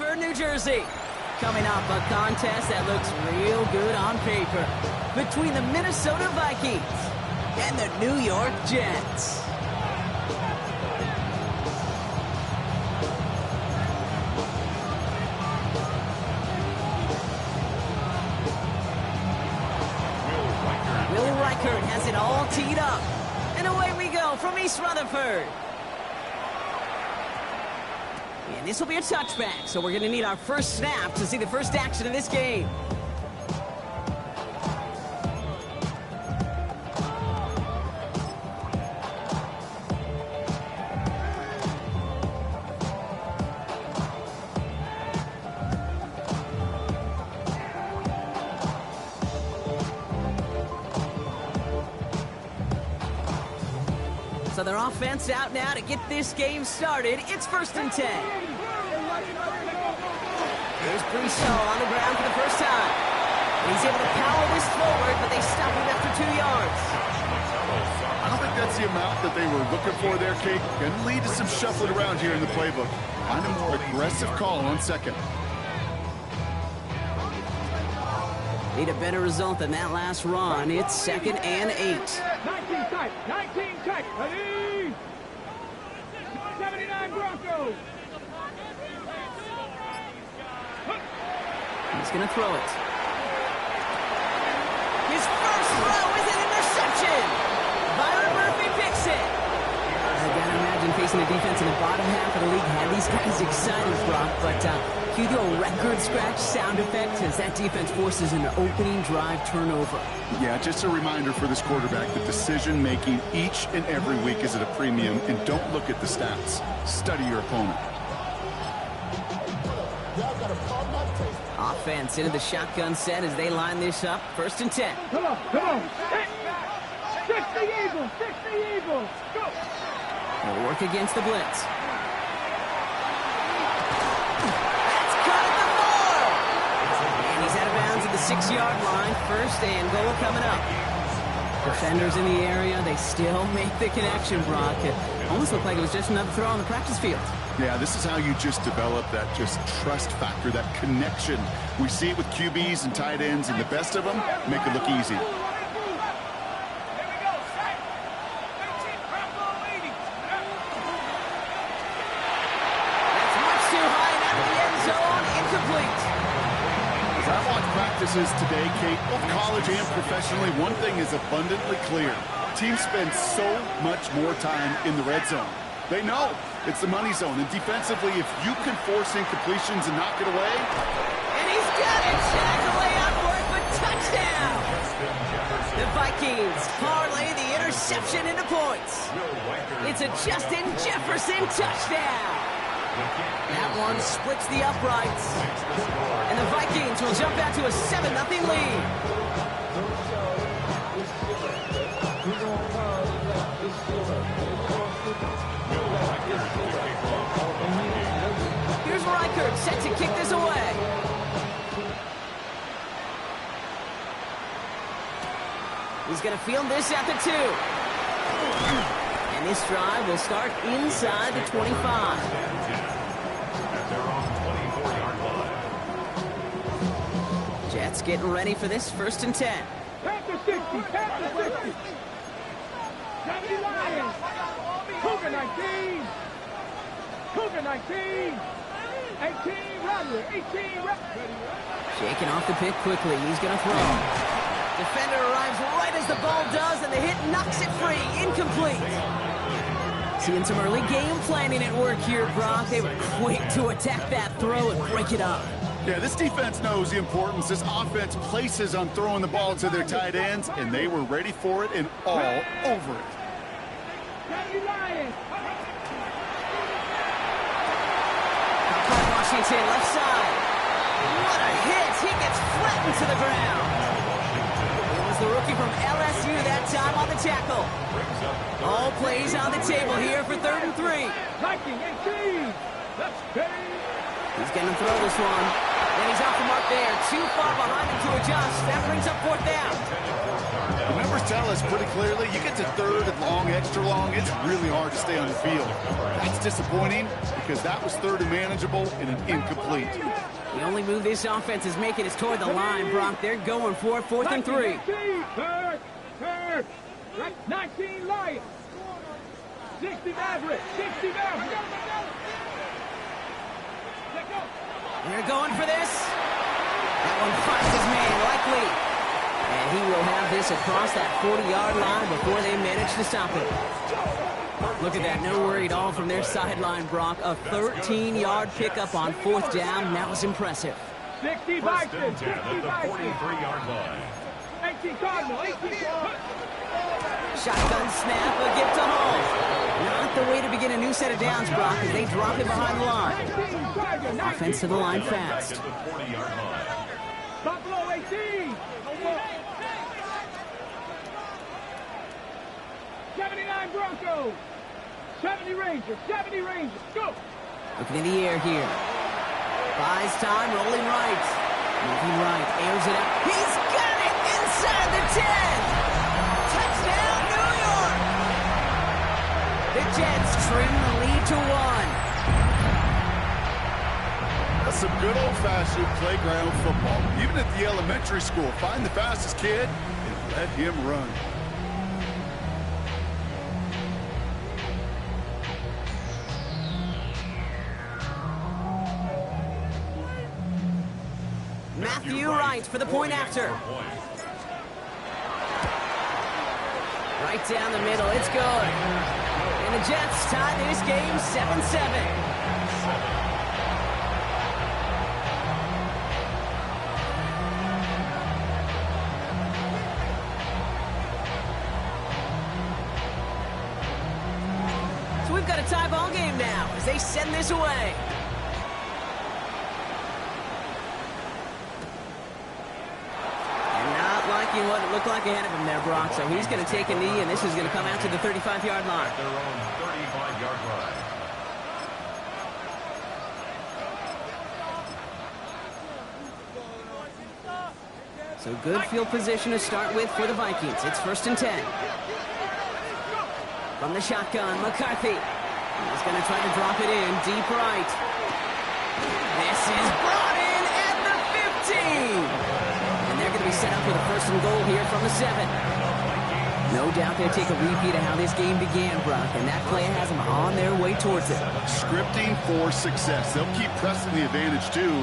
Bradford, New Jersey. Coming up, a contest that looks real good on paper between the Minnesota Vikings and the New York Jets. Has it all teed up. And away we go from East Rutherford. And this will be a touchback, so we're going to need our first snap to see the first action of this game. So their offense out now to get this game started. It's 1st and 10. Here's Briseau on the ground for the first time. He's able to power this forward, but they stop him after 2 yards. I don't think that's the amount that they were looking for there, Kate. Going to lead to some shuffling around here in the playbook. Find a more aggressive call on second. Need a better result than that last run. It's 2nd and 8. 19 tight, 19 tight, ready? 79 Broncos. He's going to throw it. His first throw is an interception. Byron Murphy picks it. I gotta imagine facing a defense in the bottom half of the league had these guys excited, Brock, but cue the old record scratch sound effect as that defense forces an opening drive turnover. Yeah, just a reminder for this quarterback that decision-making each and every week is at a premium, and don't look at the stats. Study your opponent. Offense into the shotgun set as they line this up. 1st and 10. Come on, come on. Six the Eagles, six the Eagles. Go. They'll work against the blitz. That's caught at the 4. And he's out of bounds at the 6-yard line. 1st and goal coming up. Defenders in the area, they still make the connection, Brock. It almost looked like it was just another throw on the practice field. Yeah, this is how you just develop that just trust factor, that connection. We see it with QBs and tight ends, and the best of them make it look easy. That's much too high and out of the end zone. Incomplete. As I watch practices today, Kate, both college and professionally, one thing is abundantly clear. Teams spend so much more time in the red zone. They know it's the money zone, and defensively, if you can force incompletions and knock it away. And he's got it. Tackle layout for it, but touchdown. The Vikings parlay the interception into points. It's a Justin Jefferson touchdown. That one splits the uprights. And the Vikings will jump out to a 7-0 lead. Here's Reichert set to kick this away. He's going to field this at the 2. And this drive will start inside the 25. Jets getting ready for this 1st and 10. Panther 60, Panther 60. 70 Lions. Cougar 19. Cougar 19. 18 Rattler, 18 Rattler. Shaking off the pick quickly. He's going to throw. Defender arrives right as the ball does, and the hit knocks it free. Incomplete. Seeing some early game planning at work here, Brock. They were quick to attack that throw and break it up. Yeah, this defense knows the importance this offense places on throwing the ball to their tight ends, and they were ready for it and all over it. 70 Lions. Washington, left side. What a hit. He gets flattened to the ground. It was the rookie from LSU that time on the tackle. All plays on the table here for 3rd and 3. Viking 18. Let's go. He's going to throw this one. And he's off the mark there. Too far behind him to adjust. That brings up fourth down. The numbers tell us pretty clearly, you get to third and long, extra long, it's really hard to stay on the field. That's disappointing because that was third and manageable and an incomplete. The only move this offense is making is toward the line, Brock. They're going for it, 4th and 3. Third. 19 Lions. 60 Maverick. 60 Maverick. They're going for this. That one finds his man, likely. And he will have this across that 40-yard line before they manage to stop it. Look at that, no worry at all from their sideline, Brock. A 13-yard pickup on 4th down. That was impressive. 60 Vikings. 60 Vikings. 43-yard line. 18 Cardinal. 18 Cardinal. Shotgun snap, a gift to Hall. Not the way to begin a new set of downs, Brock, as they drop it behind the line. Offense to the line fast. Buffalo 18. 79 Broncos. 70 Rangers. 70 Rangers. Go. Looking in the air here. Buys time, rolling right. Moving right, airs it out. He's got it inside the 10. Touchdown, New York. The Jets trim the lead to 1. That's some good old-fashioned playground football. Even at the elementary school, find the fastest kid and let him run. Matthew Wright for the point after. Right down the middle, it's good. And the Jets tie this game 7-7. So we've got a tie ball game now as they send this away. What it looked like ahead of him there, Brock. So he's going to take a knee, and this is going to come out to the 35-yard line. Their own 35-yard line. So good field position to start with for the Vikings. It's 1st and 10. From the shotgun, McCarthy. He's going to try to drop it in deep right. This is brought in at the 15. They're going to be set up with a 1st and goal here from the 7. No doubt they'll take a repeat of how this game began, Brock, and that play has them on their way towards it. Scripting for success. They'll keep pressing the advantage, too,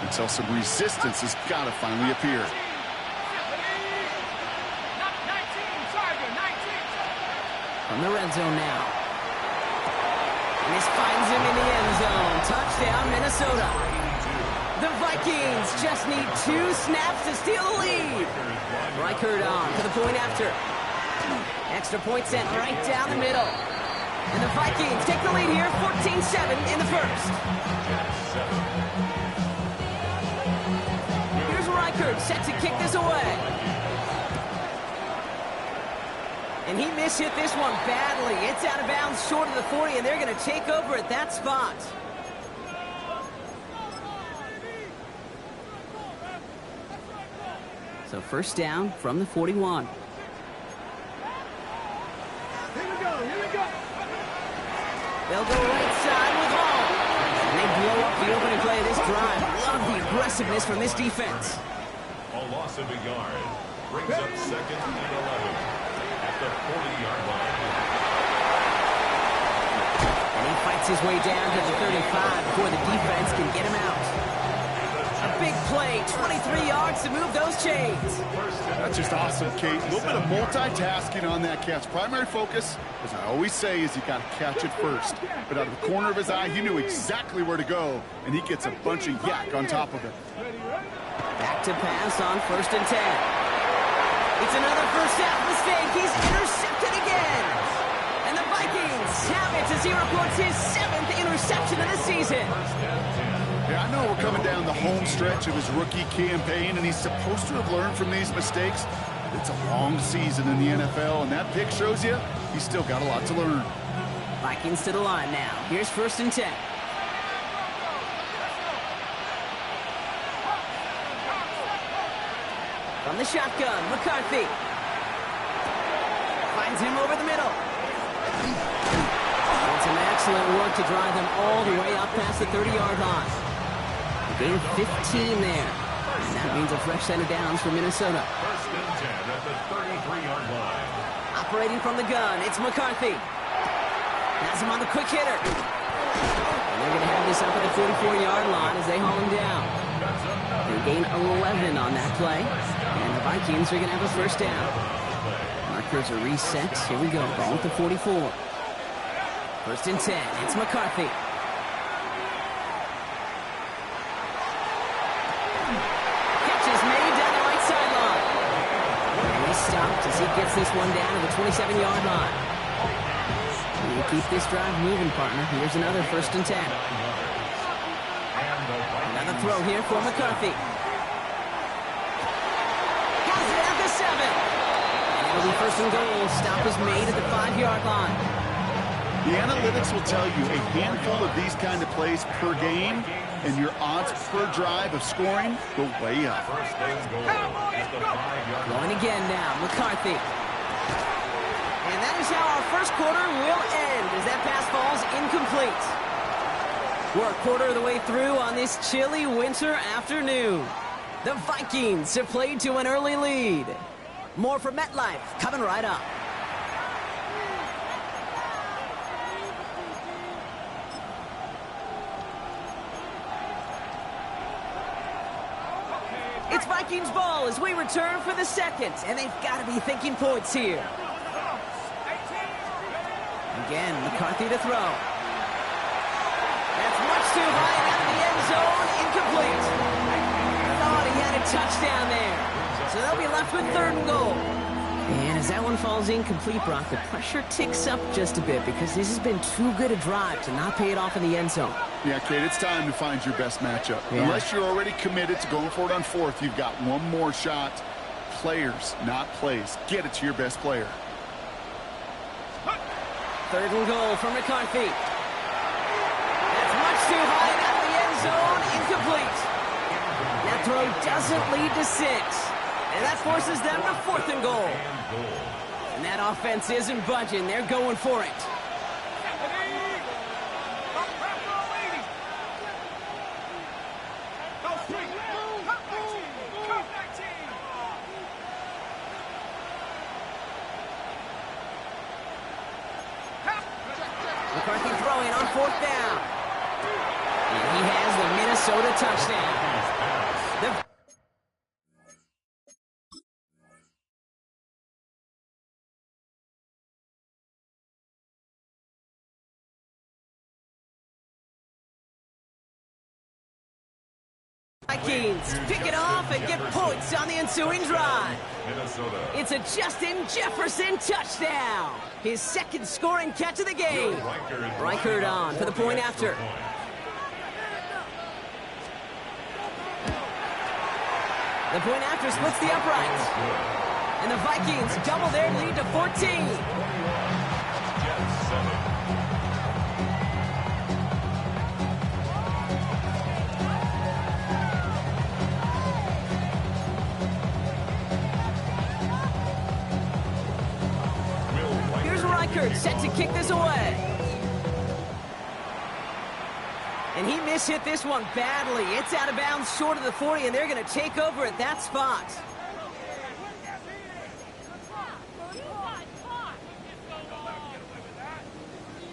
until some resistance has got to finally appear. From the red zone now. And this finds him in the end zone. Touchdown, Minnesota. The Vikings just need 2 snaps to steal the lead. Reichert on for the point after. Extra point sent right down the middle. And the Vikings take the lead here, 14-7 in the 1st. Here's Reichert set to kick this away. And he mishit this one badly. It's out of bounds short of the 40, and they're going to take over at that spot. So 1st down from the 41. Here we go. They'll go right side with Hall. And they blow up the opening play of this drive. Love the aggressiveness from this defense. A loss of a yard brings up 2nd and 11 at the 40-yard line. And he fights his way down to the 35 before the defense can get him out. A big play, 23 yards to move those chains. That's just awesome, Kate. A little bit of multitasking on that catch. Primary focus, as I always say, is you got to catch it first. But out of the corner of his eye, he knew exactly where to go, and he gets a bunch of yak on top of it. Back to pass on 1st and 10. It's another first half mistake. He's intercepted again. And the Vikings have it as he reports his 7th interception of the season. Yeah, I know we're coming down the home stretch of his rookie campaign, and he's supposed to have learned from these mistakes. It's a long season in the NFL, and that pick shows you he's still got a lot to learn. Vikings to the line now. Here's 1st and 10. From the shotgun, McCarthy. Finds him over the middle. And some excellent work to drive them all the way up past the 30-yard line. A gain of 15 there. And that means a fresh set of downs for Minnesota. First and 10 at the 33-yard line. Operating from the gun, it's McCarthy. Has him on the quick hitter. And they're going to have this up at the 44-yard line as they haul him down. They gain 11 on that play. And the Vikings are going to have a first down. Markers are reset. Here we go. Ball at the 44. First and 10. It's McCarthy. Catch is made down the right sideline. And he's stopped as he gets this one down to the 27-yard line. You keep this drive moving, partner. Here's another first and 10. Another throw here for McCarthy. Has it at the 7. And it'll be first and goal. Stop is made at the 5-yard line. The analytics will tell you a handful of these kind of plays per game, and your odds per drive of scoring go way up. First and goal at the 5-yard line. Going again now, McCarthy. And that is how our first quarter will end as that pass falls incomplete. We're a quarter of the way through on this chilly winter afternoon. The Vikings have played to an early lead. More from MetLife coming right up. It's Vikings ball as we return for the second, and they've got to be thinking points here. Again, McCarthy to throw. That's much too high and out of the end zone. Incomplete. Thought he had a touchdown there. So they'll be left with third and goal. And as that one falls incomplete, Brock, the pressure ticks up just a bit because this has been too good a drive to not pay it off in the end zone. Yeah, Kate, it's time to find your best matchup. Yeah. Unless you're already committed to going for it on fourth, you've got one more shot. Players, not plays. Get it to your best player. Third and goal for McCarthy. That's much too high and out of the end zone. Incomplete. That throw doesn't lead to 6. And that forces them to fourth and goal. And that offense isn't budging. They're going for it. McCarthy throwing on fourth down. And he has the Minnesota touchdown. Vikings pick it off and get points on the ensuing drive. It's a Justin Jefferson touchdown. His second scoring catch of the game. Reichert on for the point after. The point after splits the uprights. And the Vikings double their lead to 14. Set to kick this away. And he mishit this one badly. It's out of bounds short of the 40, and they're going to take over at that spot.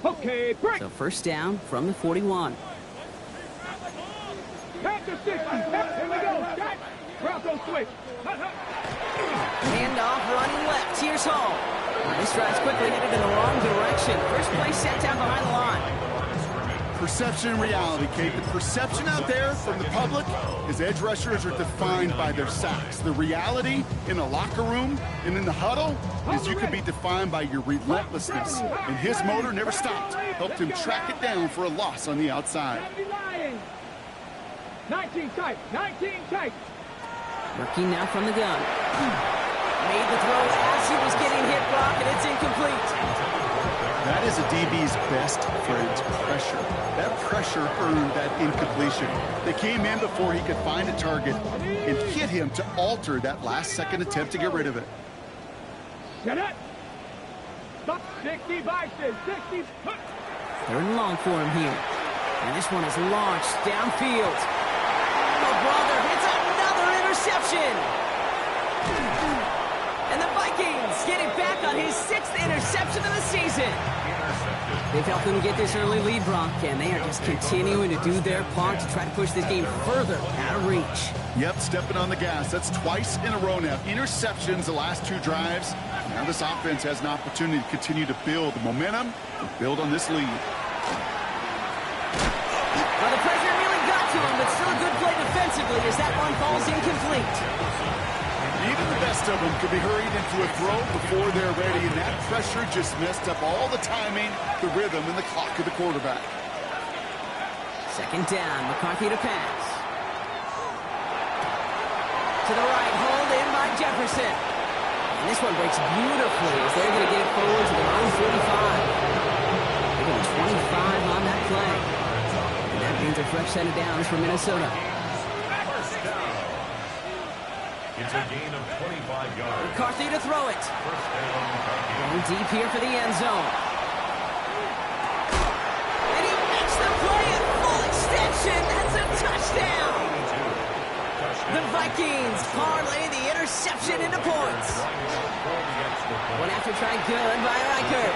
Okay, break. So first down from the 41. Back to 60. Here we go. Bronco switch. Handoff running left. Here's Hall. This drive's quickly headed in the wrong direction. First play set down behind the line. Perception and reality, Kate. The perception out there from the public is edge rushers are defined by their sacks. The reality in a locker room and in the huddle is you can be defined by your relentlessness. And his motor never stopped. Helped him track it down for a loss on the outside. 19 tight. 19 tight. Working now from the gun. Made the throw as he was getting hit, Brock, and it's incomplete. That is a DB's best friend, pressure. That pressure earned that incompletion. They came in before he could find a target and hit him to alter that last-second attempt to get rid of it. Get it. 60 Vikings, 60. Third and long for him here. And this one is launched downfield. Oh, brother, it's another interception. And the Vikings get it back on his 6th interception of the season. They've helped them get this early lead, Brock, and they are just continuing to do their part to try to push this game further out of reach. Yep, stepping on the gas. That's twice in a row now. Interceptions the last 2 drives. Now this offense has an opportunity to continue to build the momentum and build on this lead. Well, the pressure really got to him, but still a good play defensively as that one falls incomplete. Even the best of them could be hurried into a throw before they're ready, and that pressure just messed up all the timing, the rhythm, and the clock of the quarterback. Second down, McCarthy to pass. To the right, hold in by Jefferson. And this one breaks beautifully as they're going to get it forward to their own 45. They're going 25 on that play. And that means a fresh set of downs for Minnesota. It's a gain of 25 yards. McCarthy to throw it. First down, Vikings. Going deep here for the end zone. And he makes the play at full extension. That's a touchdown. The Vikings parlay the interception into points. One after try good by Reichert.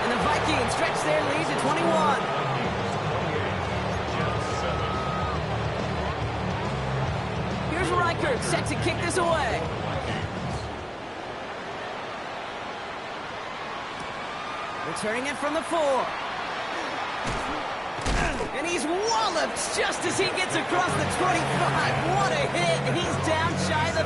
And the Vikings stretch their lead to 21. Here's Reichert set to kick this away. Returning it from the 4. And he's walloped just as he gets across the 25. What a hit. He's down shy of the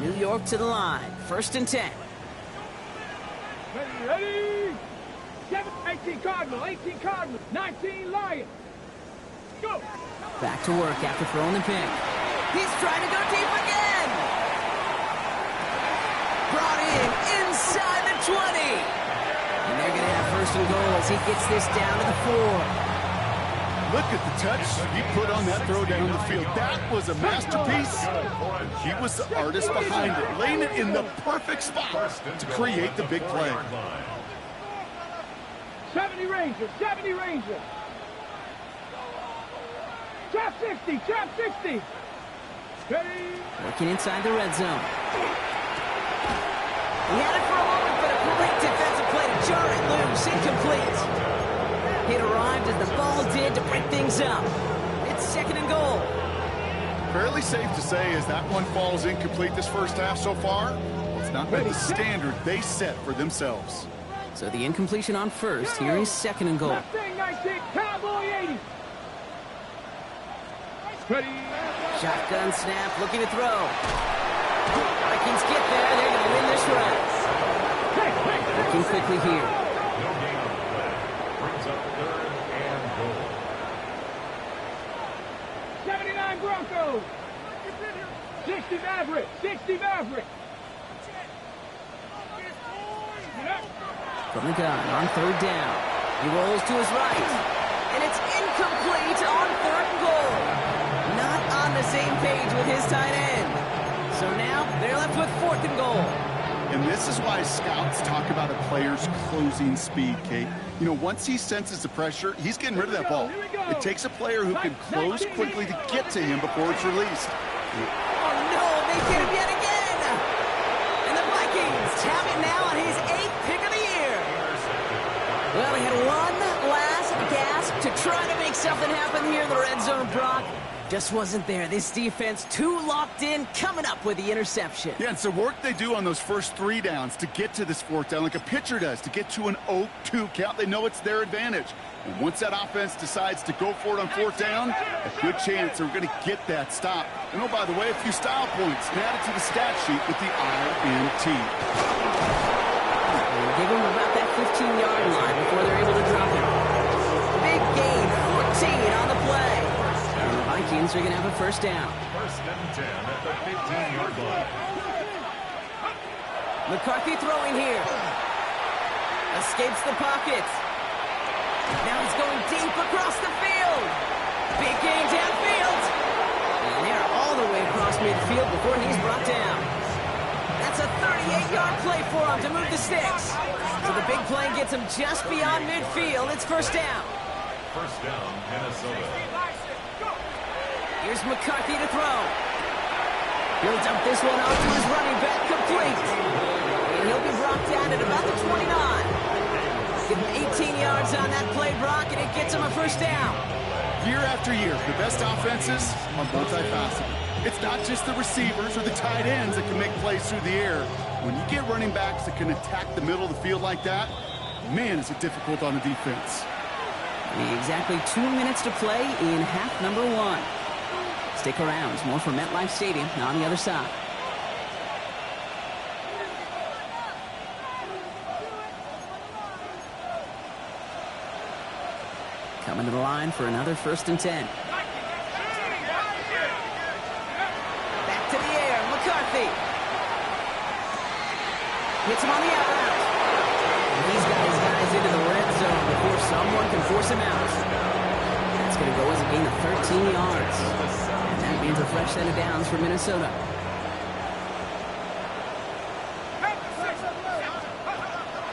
30. New York to the line. 1st and 10. Ready? 18 Cardinal, 18 Cardinal, 19 Lions. Go. Back to work after throwing the pick. He's trying to go deep again. Brought in inside the 20. And they're going to have 1st and goal as he gets this down to the 4. Look at the touch he put on that throw down the field. That was a masterpiece. He was the artist behind it, laying it in the perfect spot to create the big play. 70 Rangers, 70 Rangers. Trap 60, trap 60. Ready? Working inside the red zone. He had it for a moment, but a great defensive play to jar it loose. Incomplete. It arrived as the ball did to break things up. It's 2nd and goal. Fairly safe to say as that one falls incomplete this first half so far, it's not met the standard they set for themselves. So the incompletion on 1st. Here is 2nd and goal. Left thing, 19, Cowboy 80. Ready? Shotgun snap, looking to throw. Vikings get there. They're going to win this round. Looking quickly here. No gain on the play. Brings up 3rd and goal. 79 Broncos. 60 Maverick, 60 Maverick. From the gun on 3rd down. He rolls to his right. And it's incomplete on 3rd and goal. Not on the same page with his tight end. So now they're left with 4th and goal. And this is why scouts talk about a player's closing speed, Kate. You know, once he senses the pressure, he's getting rid of that ball. It takes a player who can close quickly to get to him before it's released. Oh, no, they get him yet again. And the Vikings have it now on his 8th pick of the year. Well, he had one last gasp to try to make something happen here in the red zone, Brock. Just wasn't there. This defense too locked in, coming up with the interception. Yeah, it's the work they do on those first 3 downs to get to this 4th down, like a pitcher does, to get to an 0-2 count. They know it's their advantage. And once that offense decides to go for it on 4th down, a good chance they're going to get that stop. And oh, by the way, a few style points added to the stat sheet with the INT. Give him about that 15-yard line before they're able to drop him. Big proceed on the play. And the Vikings are going to have a first down. First and 10 at the 15-yard line. McCarthy throwing here. Escapes the pocket. Now he's going deep across the field. Big game downfield. And they're all the way across midfield before he's brought down. That's a 38-yard play for him to move the sticks. So the big play gets him just beyond midfield. It's first down. First down, Minnesota. Here's McCarthy to throw. He'll dump this one off to his running back, complete. And he'll be brought down at about the 29. Give him 18 yards on that play, Brock, and it gets him a first down. Year after year, the best offenses are multifaceted. It's not just the receivers or the tight ends that can make plays through the air. When you get running backs that can attack the middle of the field like that, man, is it difficult on the defense. Exactly 2 minutes to play in half number 1. Stick around. More from MetLife Stadium on the other side. Coming to the line for another first and 10. Back to the air. McCarthy. Hits him on the out route. He's got his guys into the red zone before someone can force him out. That's going to go as a gain of 13 yards. And that means a fresh set of downs for Minnesota.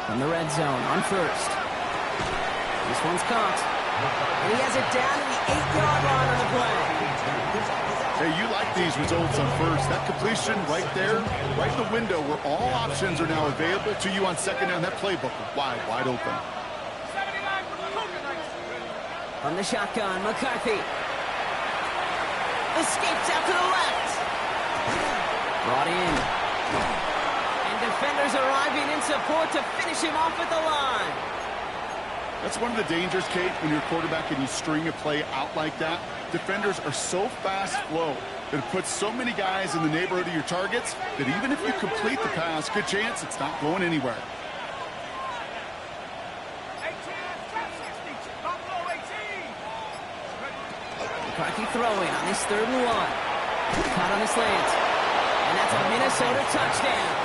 From the red zone on first. This one's caught. And he has it down to the 8-yard line on the play. Hey, you like these results on first. That completion right there, right in the window where all options are now available to you on second down. That playbook wide open. From the shotgun, McCarthy. Escapes out to the left. Brought in. And defenders arriving in support to finish him off at the line. That's one of the dangers, Kate, when you're a quarterback and you string a play out like that. Defenders are so fast flow that it puts so many guys in the neighborhood of your targets that even if you complete the pass, good chance it's not going anywhere. McCarthy throwing on this 3rd and 1. Caught on the slant. And that's a Minnesota touchdown.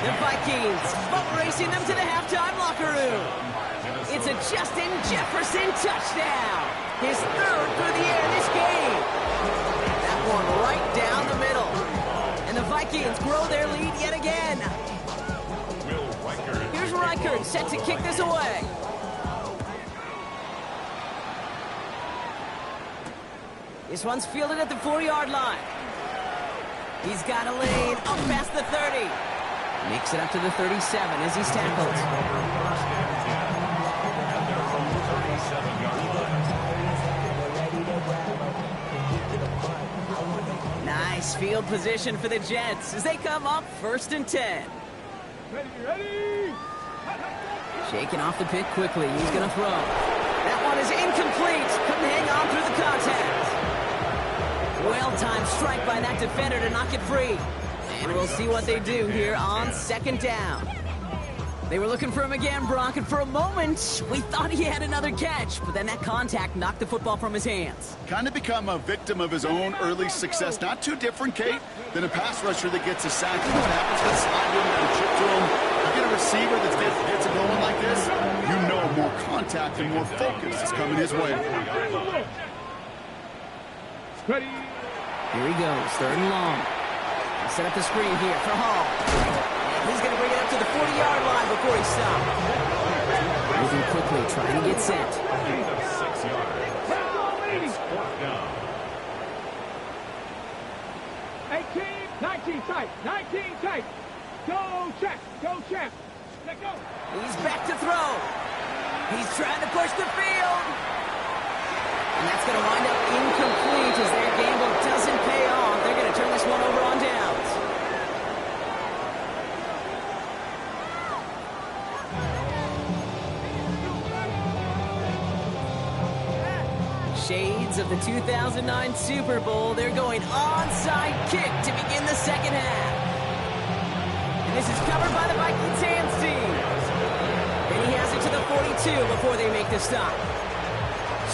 The Vikings boat racing them to the halftime locker room. It's a Justin Jefferson touchdown. His 3rd through the air this game. That one right down the middle. And the Vikings grow their lead yet again. Here's Reichert set to kick this away. This one's fielded at the 4-yard line. He's got a lane up past the 30. Makes it up to the 37 as he's tackled. Nice field position for the Jets as they come up first and 10. Ready. Shaking off the pick quickly. He's going to throw. That one is incomplete. Couldn't hang on through the contact. Well-timed strike by that defender to knock it free. And we'll see what they do here on second down. They were looking for him again, Brock, and for a moment, we thought he had another catch, but then that contact knocked the football from his hands. Kind of become a victim of his own early success. Not too different, Kate, than a pass rusher that gets a sack. You know what happens when slide him and chip to him? You get a receiver that gets it going like this, you know more contact and more focus is coming his way. Ready. Here he goes, 3rd and long. He'll set up the screen here for Hall. He's going to bring it up to the 40-yard line before he stops. Moving quickly, trying to get set. 6 yards. It's 4th down. 18, 19 tight, 19 tight. Go, check. Let go. He's back to throw. He's trying to push the field. And that's going to wind up incomplete as their gamble doesn't pay off. They're going to turn this one over on downs. Shades of the 2009 Super Bowl. They're going onside kick to begin the second half. And this is covered by the Vikings hands team. And he has it to the 42 before they make the stop.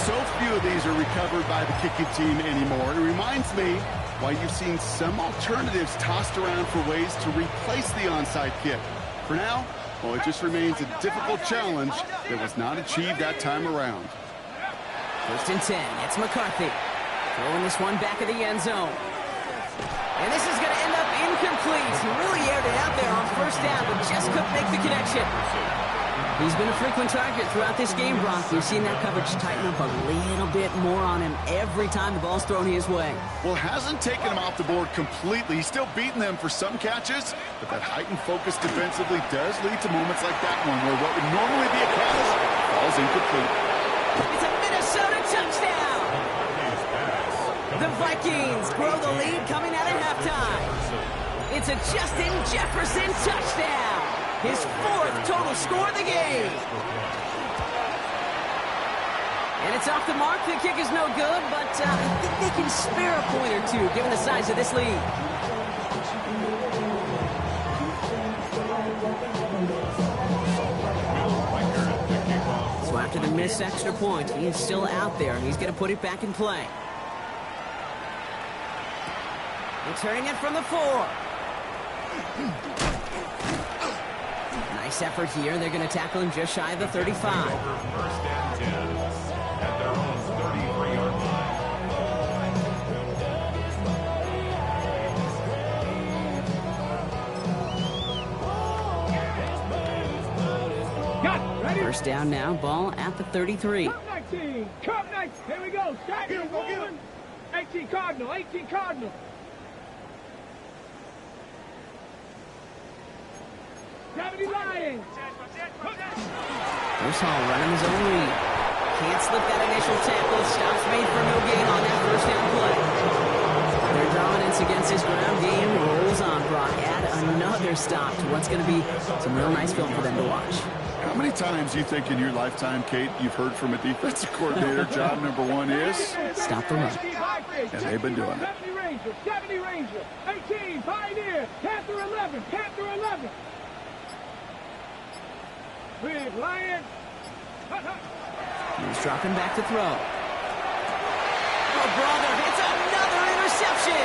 So few of these are recovered by the kicking team anymore. It reminds me why you've seen some alternatives tossed around for ways to replace the onside kick. For now, well, it just remains a difficult challenge that was not achieved that time around. 1st and 10. It's McCarthy. Throwing this one back of the end zone. And this is going to end up incomplete. He really aired it out there on 1st down, but just couldn't make the connection. He's been a frequent target throughout this game, Brock. We've seen that coverage tighten up a little bit more on him every time the ball's thrown his way. Well, hasn't taken him off the board completely. He's still beating them for some catches, but that heightened focus defensively does lead to moments like that one where what would normally be a catch falls incomplete. It's a Minnesota touchdown! The Vikings grow the lead coming out at halftime. It's a Justin Jefferson touchdown! His 4th total score of the game. And it's off the mark. The kick is no good, but I think they can spare a point or two given the size of this lead. So after the missed extra point, he is still out there, and he's going to put it back in play. Returning it from the 4. Nice effort here. They're going to tackle him just shy of the 35. 1st and 10 at their own 33-yard line. Got ready. 1st down now. Ball at the 33. Cup 19. Cup 19. Here we go. Start here. 18 Cardinal. 18 Cardinal. Lions. Bruce Hall running his own read. Can't slip that initial tackle. Stops made for no gain on that 1st down play. Their dominance against this ground game rolls on, Brock. Add another stop to what's going to be some real nice film for them to watch. How many times do you think in your lifetime, Kate, you've heard from a defensive coordinator, job number 1 is? Stop the run. And they've been doing it. 70 Ranger, 70 Ranger, 18 Pioneer, Panther 11, Panther 11. Big Lion. He's dropping back to throw. Oh, brother, it's another interception.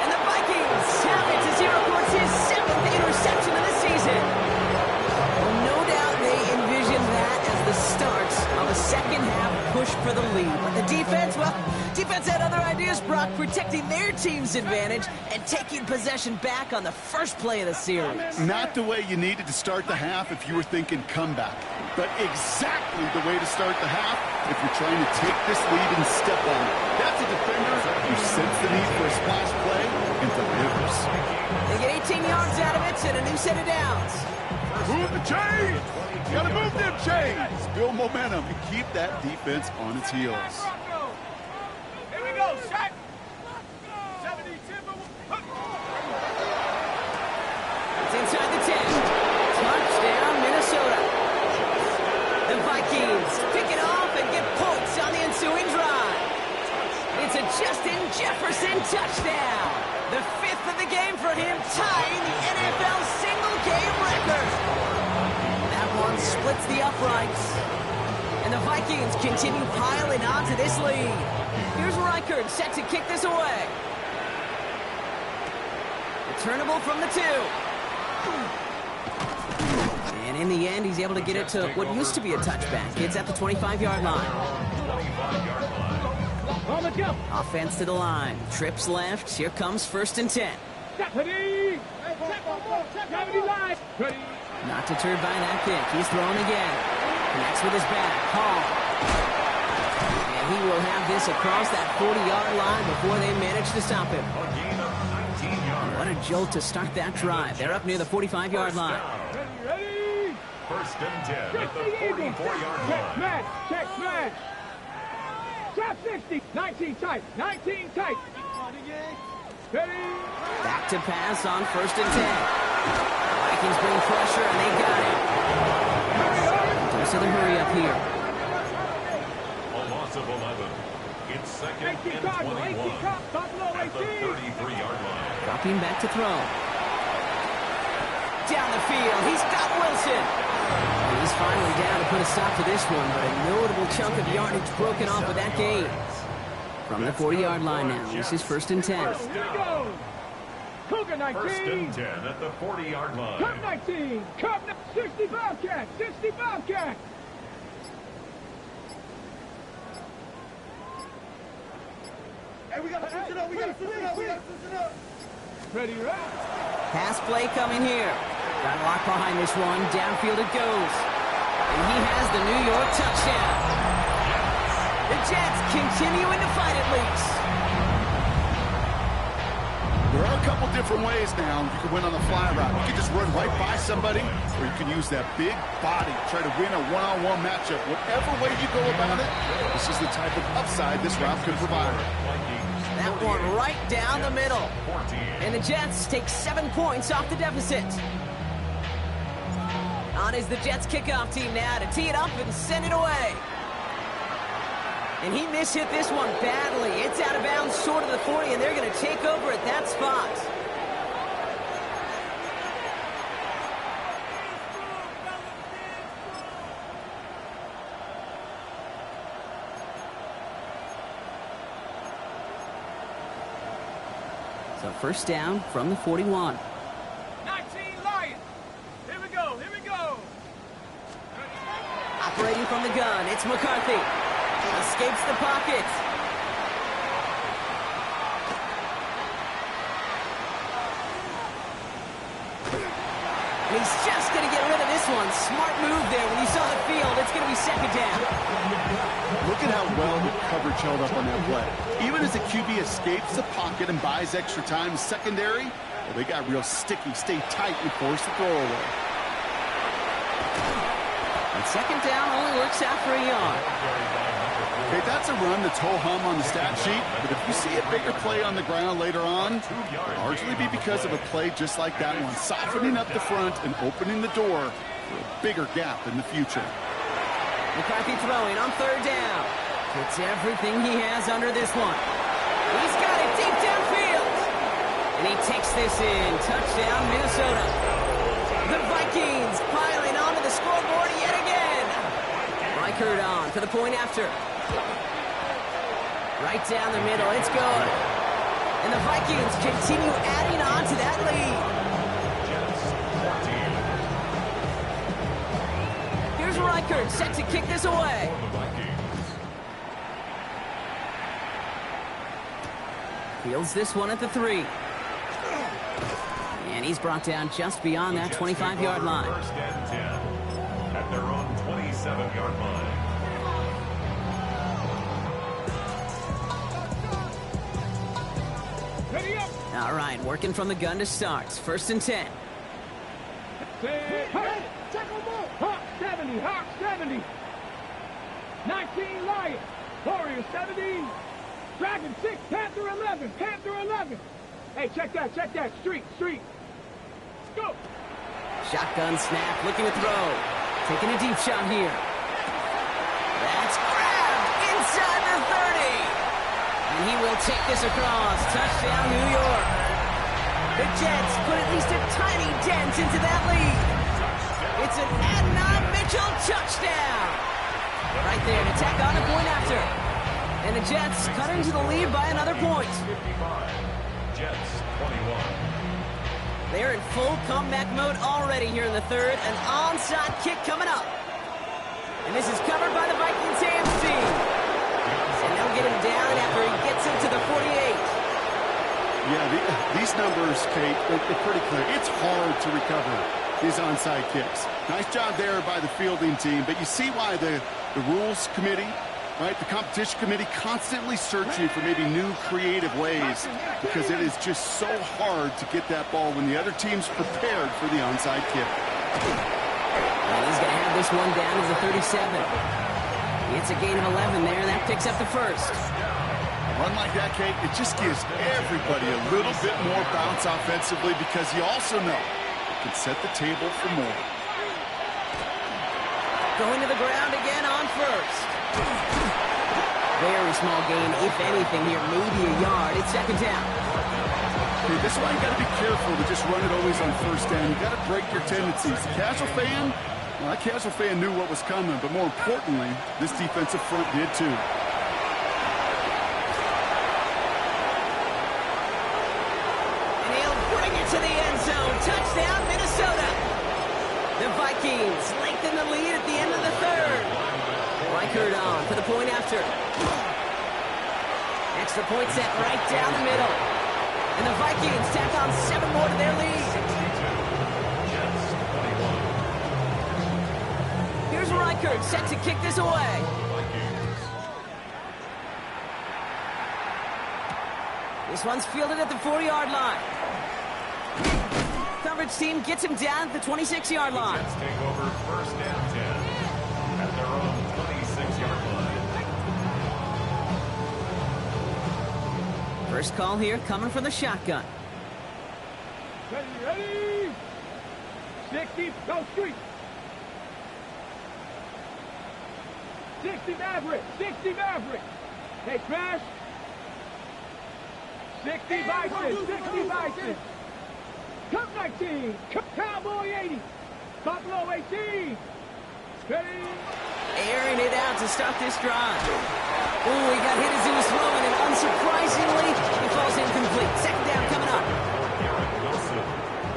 And the Vikings have it to 0 towards his 7th interception of the season. Well, no doubt they envisioned that as the start of a second-half push for the lead. But the defense, well, defense had other ideas, Brock, protecting their team's advantage and taking possession back on the first play of the series. Not the way you needed to start the half if you were thinking comeback, but exactly the way to start the half if you're trying to take this lead and step on it. That's a defender who senses the need for a splash play and delivers. They get 18 yards out of it and a new set of downs. Move the chains! Gotta move them chains! Build momentum and keep that defense on its heels. Here we go, shot. 70 Timber. It's inside the 10. Touchdown, Minnesota. The Vikings pick it off and get points on the ensuing drive. It's a Justin Jefferson touchdown. The 5th of the game for him, tying the NFL single-game record. That one splits the uprights. And the Vikings continue piling on to this lead. Here's Reichard set to kick this away. Returnable from the 2. And in the end, he's able to get it to what used to be a touchback. It's at the 25-yard line. 25-yard line. Offense to the line. Trips left. Here comes 1st and 10. Not deterred by that kick. He's throwing again. Connects with his back. Hall. And he will have this across that 40-yard line before they manage to stop him. A gain of 19 yards. What a jolt to start that drive. They're up near the 45-yard line. Ready? 1st and 10 at the 44-yard Check line. match. Check match. Drop 60. 19 tight. 19 tight. Ready? Back to pass on 1st and 10. Vikings bring pressure, and they got it. Dose of the hurry up here. A loss of 11. It's 2nd and 21 at the 33-yard line. Dropping back to throw. Down the field. He's got Wilson. He's finally down to put a stop to this one, but a notable chunk of yardage broken off with that gain. From the 40-yard line now, this is 1st and 10. Here we go. Cougar 19. 1st and 10 at the 40-yard line. Cup 19. Cup 60 Bobcat. 60 Bobcat. Hey, we gotta switch it up. We gotta switch it up. We gotta switch it up. Ready, right? Pass play coming here. Got locked behind this one. Downfield it goes. And he has the New York touchdown. The Jets continuing to fight at least. There are a couple different ways now you can win on the fly route. You can just run right by somebody, or you can use that big body, try to win a one-on-one matchup. Whatever way you go about it, this is the type of upside this route can provide. That one right down the middle. And the Jets take 7 points off the deficit. On is the Jets kickoff team now to tee it up and send it away. And he mishit this one badly. It's out of bounds short of the 40, and they're going to take over at that spot. So 1st down from the 41. 19 Lions. Here we go. Here we go. Operating from the gun, it's McCarthy. Escapes the pocket. And he's just going to get rid of this one. Smart move there. When you saw the field, it's going to be 2nd down. Look at how well the coverage held up on that play. Even as the QB escapes the pocket and buys extra time secondary, well, they got real sticky, stay tight, and force the throw away. And 2nd down only works out for a yard. Okay, that's a run that's ho-hum on the stat sheet, but if you see a bigger play on the ground later on, it'll largely be because of a play just like that one, softening up the front and opening the door for a bigger gap in the future. McCarthy throwing on 3rd down. Puts everything he has under this one. He's got it deep downfield. And he takes this in. Touchdown, Minnesota. The Vikings piling onto the scoreboard yet again. Reichert on for the point after. Right down the middle. It's good. And the Vikings continue adding on to that lead. Here's Reichert set to kick this away. Fields this one at the 3. And he's brought down just beyond that 25-yard line. 1st and 10 at their own 27-yard line. Ready up. All right, working from the gun to start. 1st and 10. Hey, check them out. Hawk 70. Hawk 70. 19 Lions. Warriors 70. Dragon 6. Panther 11. Panther 11. Hey, check that. Check that. Street. Street. Go. Shotgun snap, looking to throw. Taking a deep shot here. That's grabbed inside the 30. And he will take this across. Touchdown, New York. The Jets put at least a tiny dent into that lead. It's an Adnan Mitchell touchdown. Right there to tack on the point after. And the Jets cut into the lead by another point. 55. Jets 21. They're in full comeback mode already here in the 3rd. An onside kick coming up. And this is covered by the Vikings hands team. And they'll get him down after he gets into the 48. Yeah, these numbers, Kate, they're pretty clear. It's hard to recover these onside kicks. Nice job there by the fielding team, but you see why the rules committee, right, the competition committee constantly searching for maybe new creative ways, because it is just so hard to get that ball when the other team's prepared for the onside kick. And he's going to have this one down to the 37. It's a gain of 11 there. That picks up the 1st. A run like that, Kate, it just gives everybody a little bit more bounce offensively, because you also know it can set the table for more. Going to the ground again on 1st. Very small gain, if anything here, maybe a yard. It's 2nd down. Okay, this is why you got to be careful to just run it always on 1st down. You got to break your tendencies. The casual fan, Well, that casual fan knew what was coming, but more importantly, this defensive front did too. And he'll bring it to the end zone. Touchdown, Minnesota. The Vikings lengthen the lead at the end of the third. Reichert on for the point after. Extra point set right down the middle. And the Vikings tack on 7 more to their lead. Here's Reichert set to kick this away. This one's fielded at the 4-yard line. Coverage team gets him down at the 26-yard line. Jets take over 1st and 10 at their own 26-yard line. First call here coming from the shotgun. Ready? 60, go street. 60 Maverick, 60 Maverick. Hey, Crash. 60 Bison, 60 Bison. Cup 19, Cowboy 80. Buffalo 18. Ready? Airing it out to start this drive. Oh, he got hit as he was throwing, and unsurprisingly, he falls incomplete. Second down coming up. Wilson,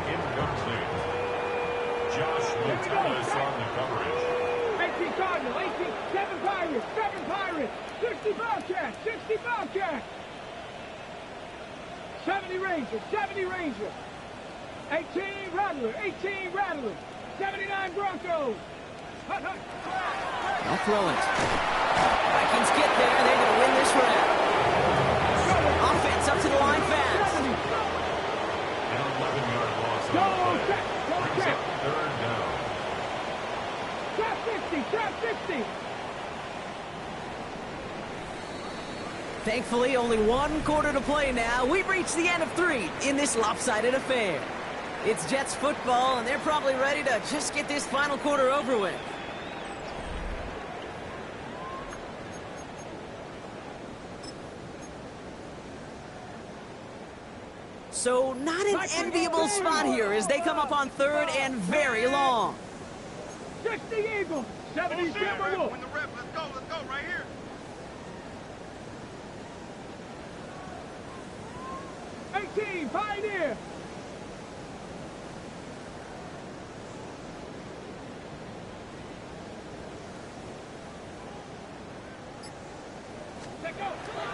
incomplete. Josh Metellus on the coverage. 18 Cardinal, 18, 7 Pirates, 7 Pirates. 60 Bobcats, 60 Bobcats. 70 Rangers, 70 Rangers. 18 Rattler, 18 Rattler. 79 Broncos. Hut, hut. I'll throw it. Vikings get there. They're going to win this round. Offense up to the line fast. An 11-yard loss on the play. Brings up 3rd down. Trap 60, trap 60. Thankfully, only 1 quarter to play now. We've reached the end of 3 in this lopsided affair. It's Jets football, and they're probably ready to just get this final quarter over with. So not an enviable spot here as they come up on 3rd and very long. 60 Eagles, 70 Timberwolves. When the rep, let's go right here. Pioneer.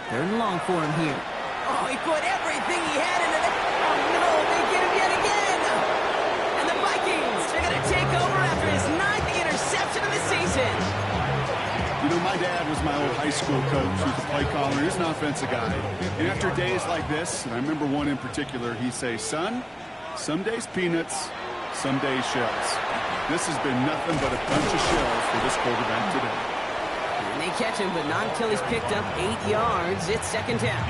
Third and long for him here. Oh, he put everything he had into that. Oh, no, they get him yet again. And the Vikings are going to take over after his 9th interception of the season. You know, my dad was my old high school coach. He was a play caller. He was an offensive guy. And after days like this, and I remember one in particular, he'd say, son, some days peanuts, some days shells. This has been nothing but a bunch of shells for this quarterback today. And they catch him, but not until he's picked up 8 yards. It's 2nd down.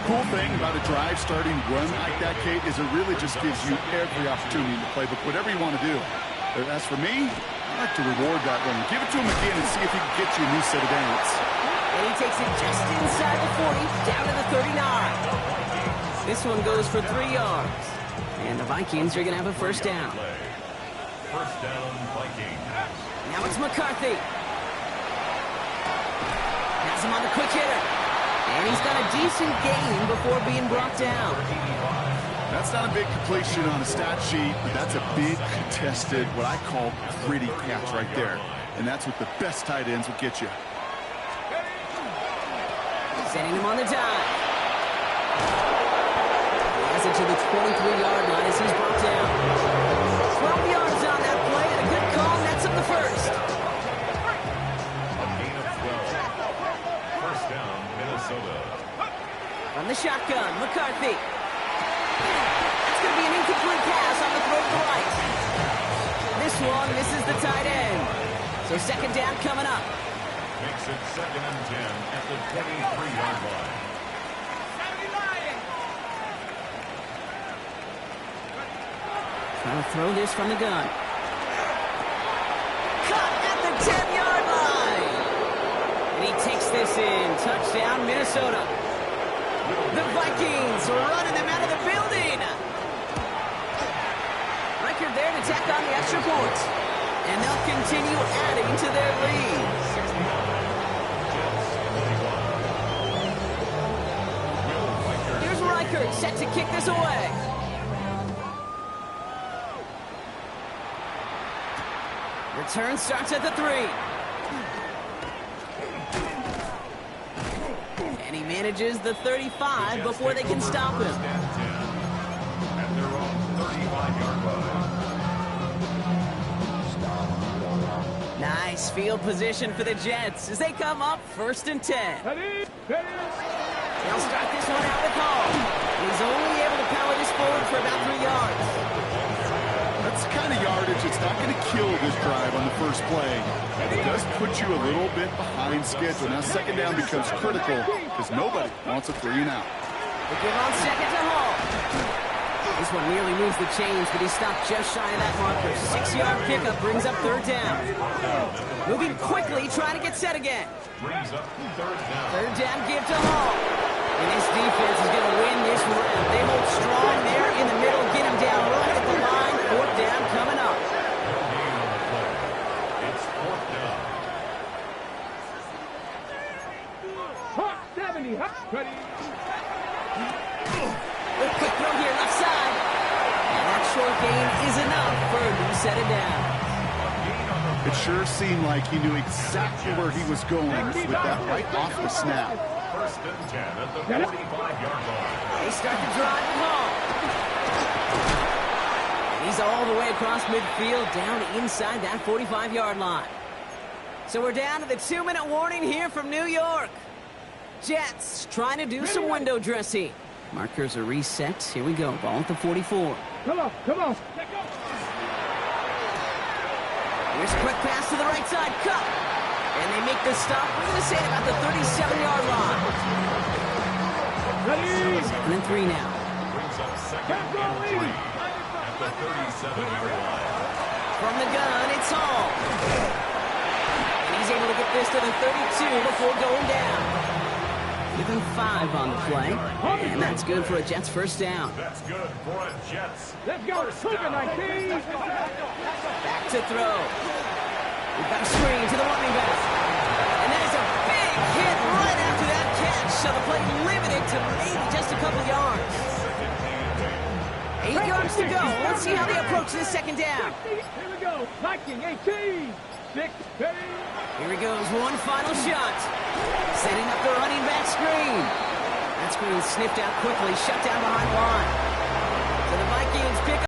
Cool thing about a drive starting run like that, Kate, is it really just gives you every opportunity in the playbook, whatever you want to do. As for me, I like to reward that one. Give it to him again and see if he can get you a new set of downs. And he takes it just inside the 40, down to the 39. This one goes for 3 yards. And the Vikings are going to have a first down. First down, Vikings. Now it's McCarthy. Has him on the quick hitter. And he's got a decent gain before being brought down. That's not a big completion on a stat sheet, but that's a big contested, what I call gritty catch right there. And that's what the best tight ends will get you. Sending him on the dive. Has it to the 23-yard line as he's brought down. 12 yards on that play, and a good call nets him the first. A gain of 12. First down, Minnesota. From the shotgun, McCarthy. That's going to be an incomplete pass on the throw to the right. This one misses the tight end. So 2nd down coming up. Makes it 2nd and 10 at the 23-yard line. Trying to throw this from the gun. Caught at the 10-yard line. And he takes this in. Touchdown, Minnesota. The Vikings running them out of the building. Record there to tack on the extra point. And they'll continue adding to their lead. Here's Reichert set to kick this away. Return starts at the 3. And he manages the 35 before they can stop him. At their own 35-yard line. Nice field position for the Jets as they come up 1st and 10. They'll start this one out with Hall. He's only able to power this forward for about 3 yards. That's the kind of yardage that's not going to kill this drive on the first play. It does put you a little bit behind schedule. Now, 2nd down becomes critical because nobody wants a 3 and out. They give on 2nd to Hall. This one nearly moves the chains, but he stopped just shy of that marker. 6-yard pickup brings up 3rd down. Moving quickly, trying to get set again. Brings up 3rd down. 3rd down give to Hall. And this defense is going to win this round. They hold strong there in the middle, get him down right at the line. 4th down coming up. It's 4th down. Hot 70, hot, ready. A quick throw here, left side. And that short gain is enough for a new set of downs. It sure seemed like he knew exactly where he was going with that right off the snap. 1st and 10 at the 45-yard line. They start to drive the ball. And he's all the way across midfield, down inside that 45-yard line. So we're down to the 2-minute warning here from New York. Jets trying to do some window dressing. Markers are reset. Here we go. Ball at the 44. Come on, come on. Here's a quick pass to the right side. Cut. And they make the stop. We're going to say it about the 37-yard line. Ready. 2nd and 3 now. Brings up 2nd and 3 at the 37-yard line. From the gun, it's Hall. And he's able to get this to the 32 before going down. Give him 5 on the play. And that's good for a Jets 1st down. That's good for a Jets. Let's go. Cougar 19. Back to throw. We've got a screen to the running back. And that is a big hit right after that catch. So the play limited to maybe just a couple yards. 8 yards to go. Let's see how they approach this 2nd down. Here we go. Viking 18. 6, ready. Here he goes. One final shot. Setting up the running back screen. That screen sniffed out quickly. Shut down behind the line. So the Vikings pick up.